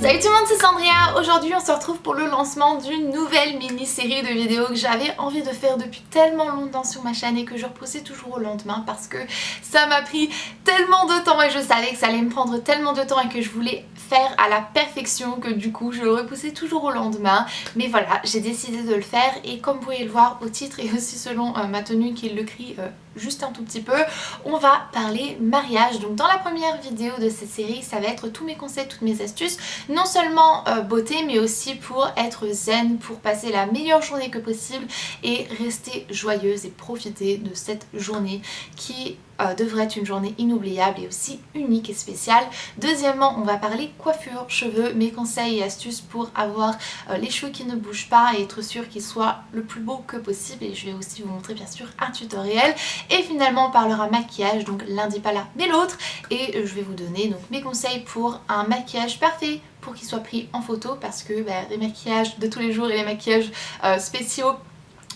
Salut tout le monde, c'est Sandria. Aujourd'hui on se retrouve pour le lancement d'une nouvelle mini-série de vidéos que j'avais envie de faire depuis tellement longtemps sur ma chaîne et que je repoussais toujours au lendemain parce que ça m'a pris tellement de temps et je savais que ça allait me prendre tellement de temps et que je voulais faire à la perfection que du coup je le repoussais toujours au lendemain. Mais voilà, j'ai décidé de le faire et comme vous pouvez le voir au titre et aussi selon ma tenue qui le crie juste un tout petit peu, on va parler mariage. Donc dans la première vidéo de cette série, ça va être tous mes conseils, toutes mes astuces, non seulement beauté mais aussi pour être zen, pour passer la meilleure journée que possible et rester joyeuse et profiter de cette journée qui devrait être une journée inoubliable et aussi unique et spéciale. Deuxièmement, on va parler coiffure, cheveux, mes conseils et astuces pour avoir les cheveux qui ne bougent pas et être sûr qu'ils soient le plus beau que possible, et je vais aussi vous montrer bien sûr un tutoriel. Et finalement on parlera maquillage, donc l'un dit pas là mais l'autre, et je vais vous donner donc mes conseils pour un maquillage parfait pour qu'il soit pris en photo, parce que les maquillages de tous les jours et les maquillages spéciaux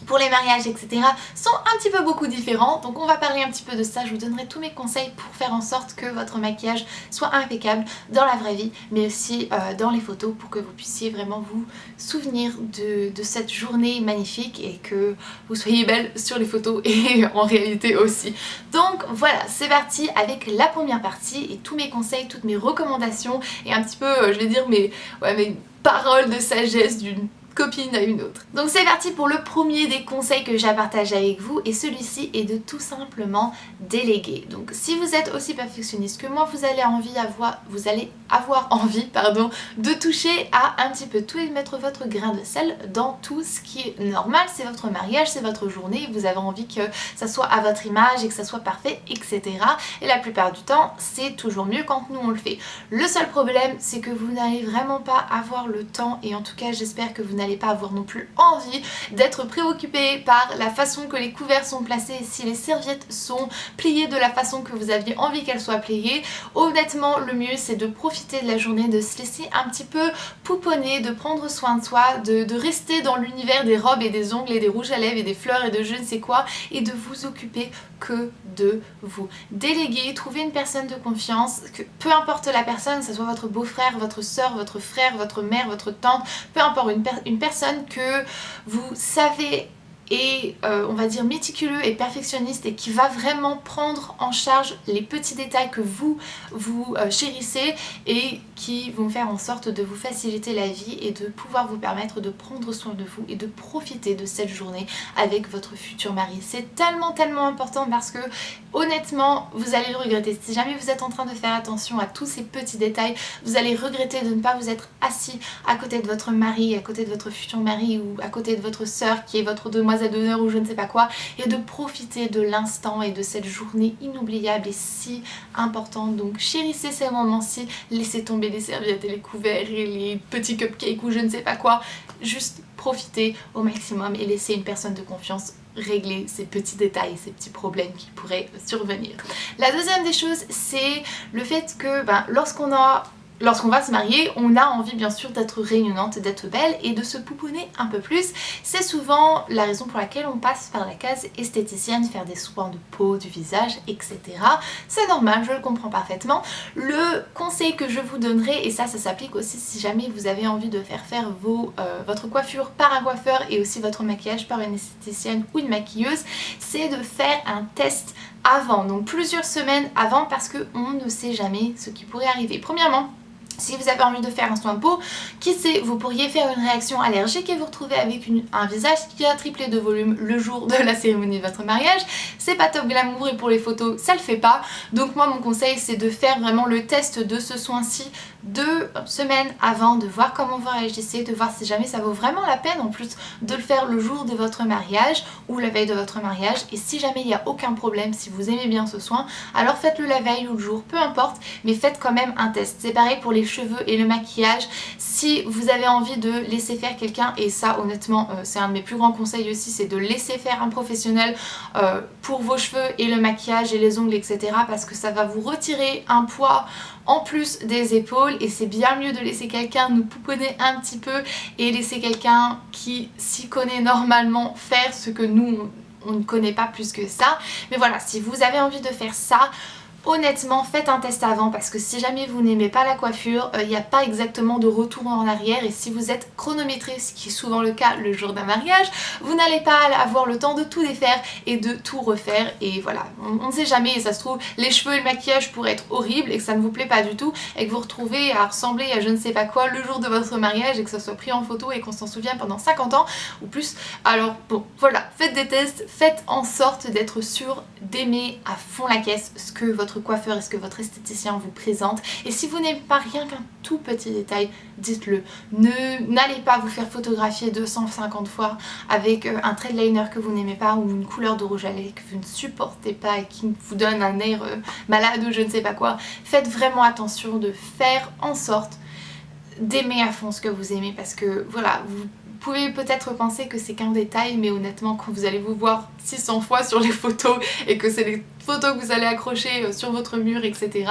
pour les mariages etc. sont un petit peu beaucoup différents. Donc on va parler un petit peu de ça, je vous donnerai tous mes conseils pour faire en sorte que votre maquillage soit impeccable dans la vraie vie mais aussi dans les photos, pour que vous puissiez vraiment vous souvenir de cette journée magnifique et que vous soyez belle sur les photos et en réalité aussi. Donc voilà, c'est parti avec la première partie et tous mes conseils, toutes mes recommandations et un petit peu je vais dire mes paroles de sagesse d'une copine à une autre. Donc c'est parti pour le premier des conseils que j'ai à partager avec vous, et celui-ci est de tout simplement déléguer. Donc si vous êtes aussi perfectionniste que moi, vous allez avoir envie de toucher à un petit peu tout et de mettre votre grain de sel dans tout ce qui est normal. C'est votre mariage, c'est votre journée, vous avez envie que ça soit à votre image et que ça soit parfait, etc. Et la plupart du temps c'est toujours mieux quand nous on le fait. Le seul problème c'est que vous n'allez vraiment pas avoir le temps, et en tout cas j'espère que vous n'allez pas avoir non plus envie d'être préoccupé par la façon que les couverts sont placés et si les serviettes sont pliées de la façon que vous aviez envie qu'elles soient pliées. Honnêtement le mieux c'est de profiter de la journée, de se laisser un petit peu pouponner, de prendre soin de soi, de rester dans l'univers des robes et des ongles et des rouges à lèvres et des fleurs et de je ne sais quoi, et de vous occuper que de vous. Déléguer, trouver une personne de confiance, que peu importe la personne, que ce soit votre beau-frère, votre soeur, votre frère, votre mère, votre tante, peu importe, une personne que vous savez et on va dire méticuleux et perfectionniste et qui va vraiment prendre en charge les petits détails que vous chérissez et qui vont faire en sorte de vous faciliter la vie et de pouvoir vous permettre de prendre soin de vous et de profiter de cette journée avec votre futur mari. C'est tellement important parce que honnêtement vous allez le regretter. Si jamais vous êtes en train de faire attention à tous ces petits détails, vous allez regretter de ne pas vous être assis à côté de votre mari, à côté de votre futur mari ou à côté de votre soeur qui est votre demoiselle d'honneur ou je ne sais pas quoi, et de profiter de l'instant et de cette journée inoubliable et si importante. Donc chérissez ces moments-ci, laissez tomber les serviettes et les couverts et les petits cupcakes ou je ne sais pas quoi, juste profitez au maximum et laissez une personne de confiance régler ces petits détails, ces petits problèmes qui pourraient survenir. La deuxième des choses, c'est le fait que lorsqu'on va se marier, on a envie bien sûr d'être rayonnante, d'être belle et de se pouponner un peu plus. C'est souvent la raison pour laquelle on passe par la case esthéticienne, faire des soins de peau, du visage, etc. C'est normal, je le comprends parfaitement. Le conseil que je vous donnerai, et ça s'applique aussi si jamais vous avez envie de faire votre coiffure par un coiffeur et aussi votre maquillage par une esthéticienne ou une maquilleuse, c'est de faire un test avant, donc plusieurs semaines avant, parce qu'on ne sait jamais ce qui pourrait arriver. Premièrement, si vous avez envie de faire un soin de peau, qui sait, vous pourriez faire une réaction allergique et vous retrouver avec un visage qui a triplé de volume le jour de la cérémonie de votre mariage. C'est pas top glamour et pour les photos ça le fait pas. Donc moi mon conseil c'est de faire vraiment le test de ce soin-ci 2 semaines avant, de voir comment vous réagissez, de voir si jamais ça vaut vraiment la peine en plus de le faire le jour de votre mariage ou la veille de votre mariage. Et si jamais il n'y a aucun problème, si vous aimez bien ce soin, alors faites-le la veille ou le jour, peu importe, mais faites quand même un test. C'est pareil pour les cheveux et le maquillage. Si vous avez envie de laisser faire quelqu'un, et ça honnêtement c'est un de mes plus grands conseils aussi, c'est de laisser faire un professionnel pour vos cheveux et le maquillage et les ongles etc, parce que ça va vous retirer un poids en plus des épaules et c'est bien mieux de laisser quelqu'un nous pouponner un petit peu et laisser quelqu'un qui s'y connaît normalement faire ce que nous on ne connaît pas plus que ça. Mais voilà, si vous avez envie de faire ça, Honnêtement, faites un test avant parce que si jamais vous n'aimez pas la coiffure, il n'y a pas exactement de retour en arrière et si vous êtes chronométré, ce qui est souvent le cas le jour d'un mariage, vous n'allez pas avoir le temps de tout défaire et de tout refaire et voilà, on ne sait jamais et ça se trouve les cheveux et le maquillage pourraient être horribles et que ça ne vous plaît pas du tout et que vous retrouvez à ressembler à je ne sais pas quoi le jour de votre mariage et que ça soit pris en photo et qu'on s'en souvient pendant 50 ans ou plus. Alors bon, voilà, faites des tests, faites en sorte d'être sûr d'aimer à fond la caisse ce que votre coiffeur et ce que votre esthéticien vous présente et si vous n'aimez pas rien qu'un tout petit détail, dites-le. N'allez pas vous faire photographier 250 fois avec un trait de liner que vous n'aimez pas ou une couleur de rouge à lèvres que vous ne supportez pas et qui vous donne un air malade ou je ne sais pas quoi. Faites vraiment attention de faire en sorte d'aimer à fond ce que vous aimez parce que voilà, vous pouvez peut-être penser que c'est qu'un détail mais honnêtement quand vous allez vous voir 600 fois sur les photos et que c'est les photos que vous allez accrocher sur votre mur etc.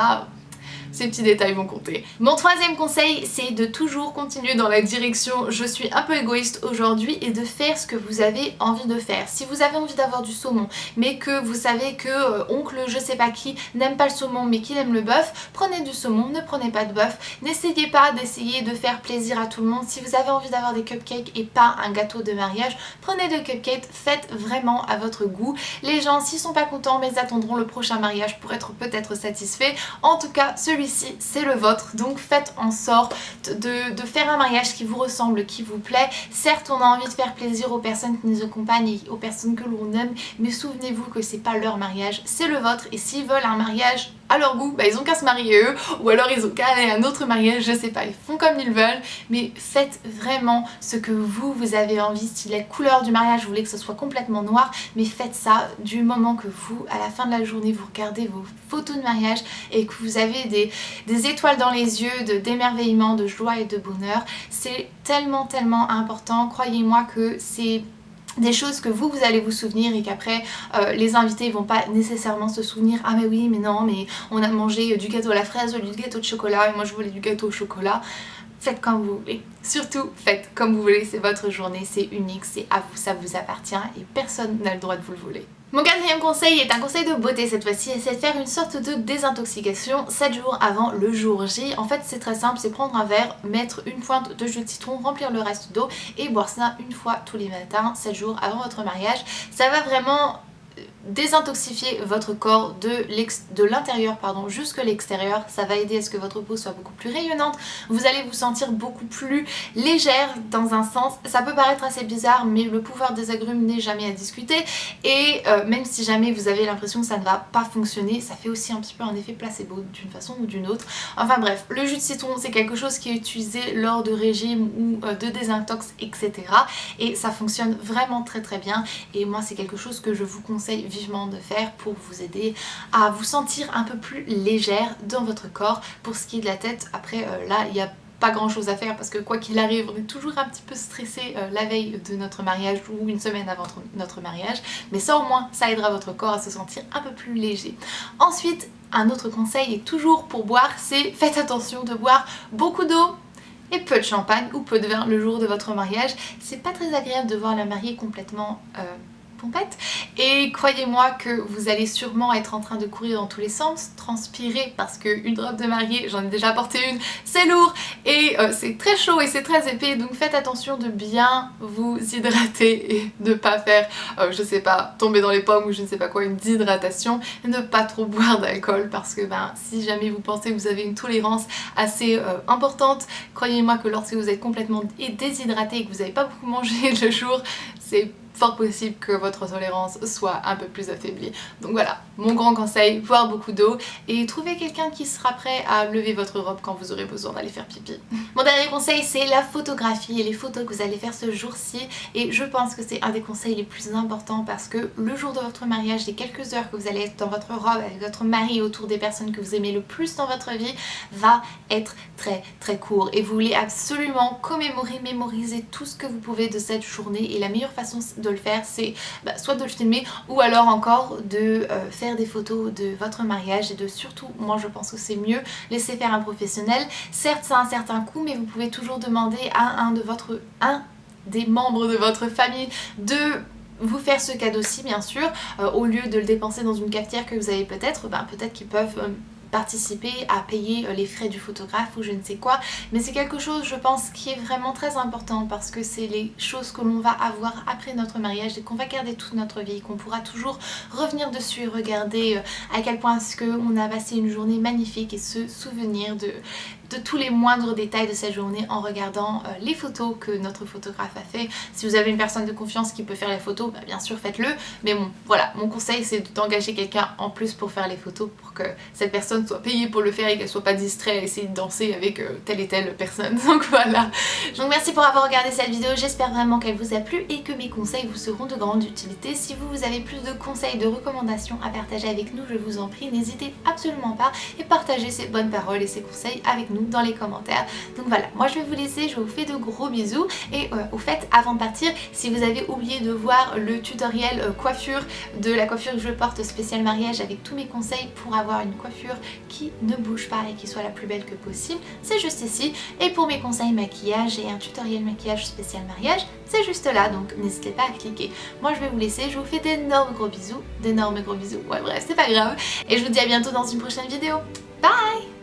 Ces petits détails vont compter. Mon troisième conseil, c'est de toujours continuer dans la direction je suis un peu égoïste aujourd'hui et de faire ce que vous avez envie de faire. Si vous avez envie d'avoir du saumon mais que vous savez que oncle je sais pas qui n'aime pas le saumon mais qu'il aime le bœuf, prenez du saumon, ne prenez pas de bœuf. N'essayez pas d'essayer de faire plaisir à tout le monde. Si vous avez envie d'avoir des cupcakes et pas un gâteau de mariage, prenez des cupcakes, faites vraiment à votre goût. Les gens s'ils sont pas contents mais ils attendront le prochain mariage pour être peut-être satisfaits. En tout cas, celui-ci c'est le vôtre, donc faites en sorte de faire un mariage qui vous ressemble, qui vous plaît. Certes on a envie de faire plaisir aux personnes qui nous accompagnent et aux personnes que l'on aime, mais souvenez-vous que c'est pas leur mariage, c'est le vôtre et s'ils veulent un mariage à leur goût, bah ils ont qu'à se marier eux ou alors ils ont qu'à aller à un autre mariage, je sais pas, ils font comme ils veulent, mais faites vraiment ce que vous avez envie. Si la couleur du mariage vous voulez que ce soit complètement noir, mais faites ça du moment que vous, à la fin de la journée, vous regardez vos photos de mariage et que vous avez des étoiles dans les yeux, d'émerveillement, de joie et de bonheur. C'est tellement important, croyez-moi que c'est des choses que vous allez vous souvenir et qu'après les invités ils vont pas nécessairement se souvenir ah mais oui mais non mais on a mangé du gâteau à la fraise ou du gâteau de chocolat et moi je voulais du gâteau au chocolat. Faites comme vous voulez, surtout faites comme vous voulez, c'est votre journée, c'est unique, c'est à vous, ça vous appartient et personne n'a le droit de vous le voler. Mon quatrième conseil est un conseil de beauté cette fois-ci et c'est de faire une sorte de désintoxication 7 jours avant le jour J. En fait c'est très simple, c'est prendre un verre, mettre une pointe de jus de citron, remplir le reste d'eau et boire ça une fois tous les matins 7 jours avant votre mariage. Ça va vraiment désintoxifier votre corps de l'intérieur jusque l'extérieur. Ça va aider à ce que votre peau soit beaucoup plus rayonnante, vous allez vous sentir beaucoup plus légère dans un sens. Ça peut paraître assez bizarre mais le pouvoir des agrumes n'est jamais à discuter et même si jamais vous avez l'impression que ça ne va pas fonctionner, ça fait aussi un petit peu un effet placebo d'une façon ou d'une autre. Enfin bref, le jus de citron c'est quelque chose qui est utilisé lors de régimes ou de désintox etc. et ça fonctionne vraiment très bien et moi c'est quelque chose que je vous conseille vivement de faire pour vous aider à vous sentir un peu plus légère dans votre corps. Pour ce qui est de la tête, après là il n'y a pas grand chose à faire parce que quoi qu'il arrive on est toujours un petit peu stressé la veille de notre mariage ou une semaine avant notre mariage, mais ça au moins ça aidera votre corps à se sentir un peu plus léger. Ensuite un autre conseil est toujours pour boire, c'est faites attention de boire beaucoup d'eau et peu de champagne ou peu de vin le jour de votre mariage. C'est pas très agréable de voir la mariée complètement pompette et croyez-moi que vous allez sûrement être en train de courir dans tous les sens, transpirer parce qu'une robe de mariée, j'en ai déjà porté une, c'est lourd et c'est très chaud et c'est très épais, donc faites attention de bien vous hydrater et de pas faire, je sais pas, tomber dans les pommes ou je ne sais pas quoi, une déshydratation, et ne pas trop boire d'alcool parce que si jamais vous pensez que vous avez une tolérance assez importante, croyez-moi que lorsque vous êtes complètement déshydraté et que vous n'avez pas beaucoup mangé le jour, c'est fort possible que votre tolérance soit un peu plus affaiblie. Donc voilà, mon grand conseil, boire beaucoup d'eau et trouver quelqu'un qui sera prêt à lever votre robe quand vous aurez besoin d'aller faire pipi. Mon dernier conseil c'est la photographie et les photos que vous allez faire ce jour-ci et je pense que c'est un des conseils les plus importants parce que le jour de votre mariage, les quelques heures que vous allez être dans votre robe avec votre mari autour des personnes que vous aimez le plus dans votre vie va être très court et vous voulez absolument mémoriser tout ce que vous pouvez de cette journée et la meilleure façon de le faire c'est soit de le filmer ou alors encore de faire des photos de votre mariage et de surtout, moi je pense que c'est mieux laisser faire un professionnel. Certes ça a un certain coût mais vous pouvez toujours demander à un des membres de votre famille de vous faire ce cadeau-ci bien sûr, au lieu de le dépenser dans une cafetière que vous avez peut-être, peut-être qu'ils peuvent participer à payer les frais du photographe ou je ne sais quoi, mais c'est quelque chose je pense qui est vraiment très important parce que c'est les choses que l'on va avoir après notre mariage et qu'on va garder toute notre vie, qu'on pourra toujours revenir dessus et regarder à quel point est-ce qu'on a passé une journée magnifique et se souvenir de tous les moindres détails de cette journée en regardant les photos que notre photographe a fait. Si vous avez une personne de confiance qui peut faire les photos, bien sûr faites-le, mais bon voilà, mon conseil c'est d'engager quelqu'un en plus pour faire les photos pour que cette personne soit payée pour le faire et qu'elle soit pas distraite à essayer de danser avec telle et telle personne. Donc voilà, donc merci pour avoir regardé cette vidéo, j'espère vraiment qu'elle vous a plu et que mes conseils vous seront de grande utilité. Si vous avez plus de conseils, de recommandations à partager avec nous, je vous en prie, n'hésitez absolument pas et partagez ces bonnes paroles et ces conseils avec nous dans les commentaires. Donc voilà, moi je vais vous laisser, je vous fais de gros bisous et au fait avant de partir, si vous avez oublié de voir le tutoriel coiffure de la coiffure que je porte spécial mariage avec tous mes conseils pour avoir une coiffure qui ne bouge pas et qui soit la plus belle que possible, c'est juste ici. Et pour mes conseils maquillage et un tutoriel maquillage spécial mariage, c'est juste là, donc n'hésitez pas à cliquer. Moi je vais vous laisser, je vous fais d'énormes gros bisous, ouais bref c'est pas grave, et je vous dis à bientôt dans une prochaine vidéo. Bye!